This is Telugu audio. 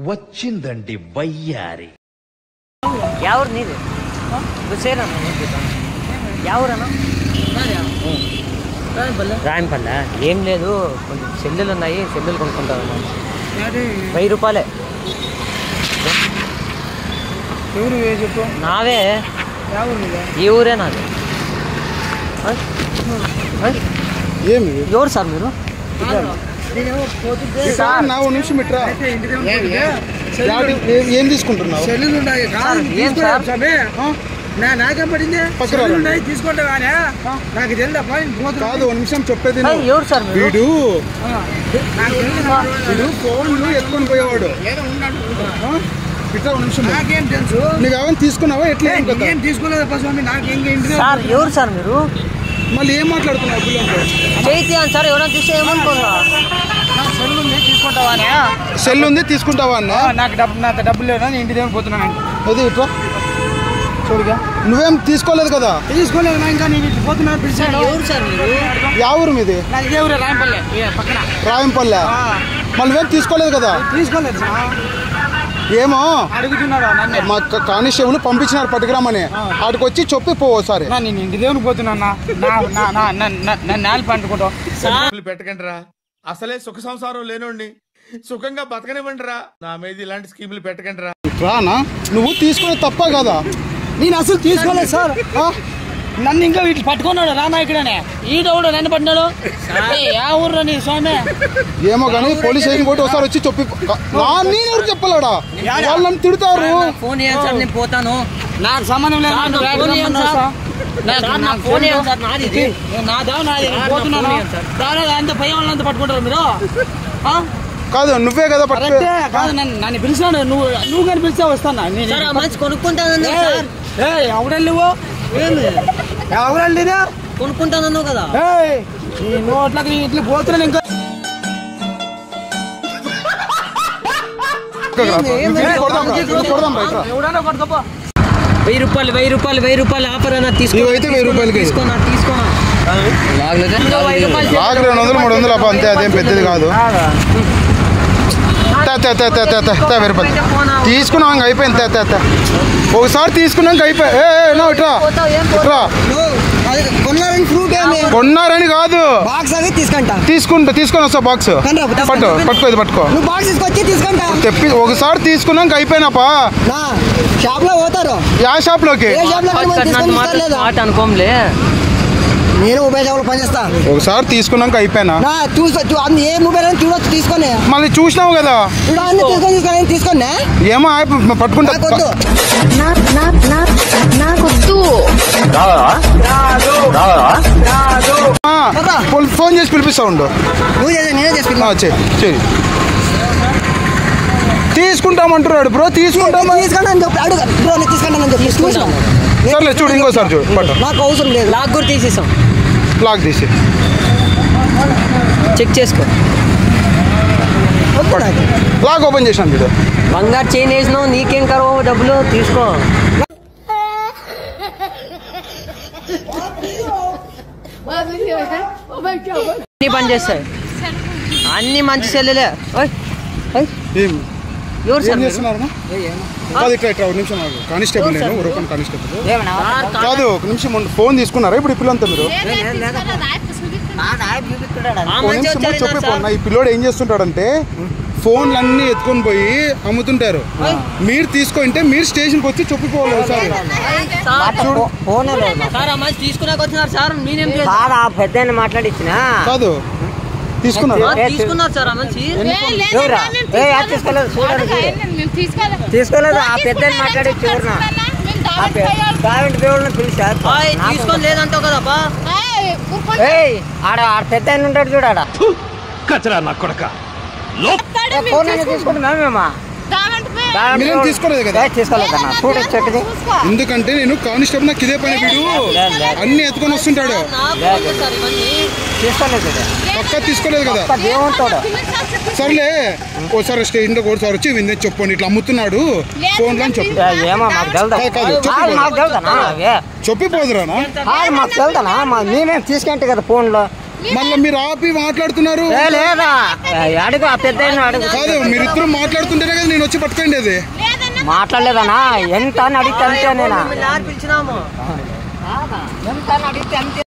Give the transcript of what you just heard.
వచ్చిందండి వయ్యారి. ఎవరు నీది ఎవరన్నా రాయంపల్లె ఏం లేదు, కొంచెం సెల్లులు ఉన్నాయి, సెల్లులు కొనుక్కుంటాను. 1000 రూపాయలే. చెప్పు. నావే. ఈ ఊరే నాది. ఎవరు సార్ మీరు? ఏం తీసుకుంటున్నావు? నాకేం పడింది? తీసుకుంటా నాకు తెలియదు. కాదు, 1 నిమిషం చెప్పేది. ఎవరు సార్ వీడు ఫోన్లు ఎత్తుకొని పోయేవాడు. ఇట్లా 1 నిమిషం. నాకేం తెలుసు? నువ్వేమైనా తీసుకున్నావా? ఎట్లా ఏం తీసుకోలేదు స్వామి. నాకేం సార్? ఎవరు సార్ మీరు? మళ్ళీ ఏం మాట్లాడుతున్నావు? చేతి అని సార్ ఎవరైనా చూస్తే ఏమనుకున్నా? సెల్ ఉంది తీసుకుంటావా అన్న? నాకు డబ్బులు లేదా, నేను ఇంటి దగ్గర పోతున్నాను. అది ఇట్లా చూడుగా. నువ్వేం తీసుకోలేదు కదా? తీసుకోలేదు. ఇంకా నేను ఇట్లా పోతున్నాను. ఎవరు సార్ మీరు? యా ఊరు మీది? రాయంపల్లె. రాయంపల్లె. మళ్ళీ నువ్వేం తీసుకోలేదు కదా? తీసుకోలేదు. ఏమో అడుగుతున్నారా? మా కానిస్టేబుల్ పంపించినారు పట్టుకురామని. ఆడికి వచ్చి చెప్పి పోసారి. నేను ఇంటి దేవునికి పోతున్నా. నేల పండుకుంటాం. పెట్టకండి రా, అసలే సుఖ సంసారం లేనోడిని సుఖంగా బతకనివ్వండి రా. నా మీద ఇలాంటి స్కీములు పెట్టకండి రా. రానా? నువ్వు తీసుకునేది తప్ప కదా? నేను అసలు తీసుకోలేదు సార్. నన్ను ఇంకా వీటిని పట్టుకున్నాడు. రానా ఇక్కడనే ఈడవుడు నన్ను పట్టినాడు. యా ఊర్లో నీ స్వామి? ఏమో కానీ పోలీస్ స్టేషన్ కొట్టి ఒకసారి వచ్చి చెప్పి నేను ఎవరు చెప్పలేడా? వాళ్ళు నన్ను తిడతారు. ఫోన్ చేయండి సార్, నేను పోతాను. నాకు సంబంధం లేదు. అంత పై వాళ్ళంతా పట్టుకుంటారు మీరు? కాదు, నువ్వే కదా కాదు. నన్ను పిలిచాడు. నువ్వు కానీ పిలిచా వస్తాను. మంచి కొనుక్కుంటాను. ఎవడెళ్ళివో? ఎవరెళ్ళినా కొనుక్కుంటానన్నావు కదా? నోట్లకి ఇట్లా పోతున్నాను. ఇంకా 1000 రూపాయలు ఆఫర్ అన్న. తీసుకో. 1000 రూపాయలకి తీసుకోనా? 200-300 అంతే. అదేం పెద్దది కాదు. తీసుకున్నాం అయిపోయింది. ఒకసారి తీసుకున్నాక అయిపోయి. కొన్నారని కాదు, తీసుకొని వస్తా. బాక్స్ పట్టుకో. తెప్పి ఒకసారి తీసుకున్నాక అయిపోయినాపా. షాప్ లో పోతారు. యా షాప్ లోకి? అనుకోంలే, నేను మొబైల్ షాప్ లో పనిచేస్తా. ఒకసారి తీసుకున్నాక అయిపోయినా. ఏ మొబైల్ అని చూడొచ్చు, తీసుకొని. మళ్ళీ చూసినావు కదా? తీసుకొని ఏమో పట్టుకుంటా. ఫోన్ చేసి పిలిపిస్తా ఉండు. తీసుకుంటామంటున్నాడు బ్రో. తీసుకుంటామని సర్లే చూడు, ఇంకోసారి చూడు. నాకు అవసరం లేదు. లాక్ కూడా తీసేసాం. లాక్ తీసి చెక్ చేసుకో. లాక్ ఓపెన్ చేసాను చూడు. బంగారు చైన్ వేసినావు, నీకేం కరవో డబ్బులు తీసుకో. అన్ని పని చేస్తాయి, అన్ని మంచి సెల్లులే. ఎవరు సార్? కానిస్టేబుల్. నేను ఉరవకొండ కానిస్టేబుల్. కాదు, 1 నిమిషం ఫోన్ తీసుకున్నారా ఇప్పుడు? ఈ పిల్లంతా మీరు చెప్పిపోన్నా. ఈ పిల్లోడు ఏం చేస్తుంటాడంటే ఫోన్లన్నీ ఎత్తుకొని పోయి అమ్ముతుంటారు. మీరు తీసుకుంటే మీరు స్టేషన్కి వచ్చి చెప్పిపోవాలి. ఒకసారి పెద్ద మాట్లాడిచ్చిన కాదు, తీసుకున్నారు సార్. మంచి తీసుకోలేదు. ఆ పెద్ద మాట్లాడిచ్చి తీసుకొని లేదంటావు కదా? ఆడ పెద్ద ఉంటాడు చూడాడ. కచరా నా కొడక. తీసుకుంటున్నా మేమా? మీరేం తీసుకోలేదు కదా? తీసుకోలేదన్నా. చూడు చెట్టుది. ఎందుకంటే నేను కానిస్టేబుల్, నాకు ఇదే పని. వీడు అన్ని ఎత్తుకొని వస్తుంటాడు. తీసుకోలేదు. పక్క తీసుకోలేదు కదా? సర్లే, ఒకసారి స్టేషన్ లో ఒకసారి వచ్చి విందే చెప్పండి, ఇట్లా అమ్ముతున్నాడు ఫోన్ అని చెప్పు. చెప్పిపోదురా? మాకు తెలుదనా? మేమేం తీసుకుంటే కదా ఫోన్ లో మళ్ళీ మీరు ఆపి మాట్లాడుతున్నారు. లేదా అడుగు ఆ పెద్ద అడుగు. కాదు మీరిద్దరు మాట్లాడుతుంటేనే కదా నేను వచ్చి పట్టుకోండి. అది మాట్లాడలేదనా ఎంత అని అడిగితే అంతే. నేను ఎంత అని అడిగితే అంతే.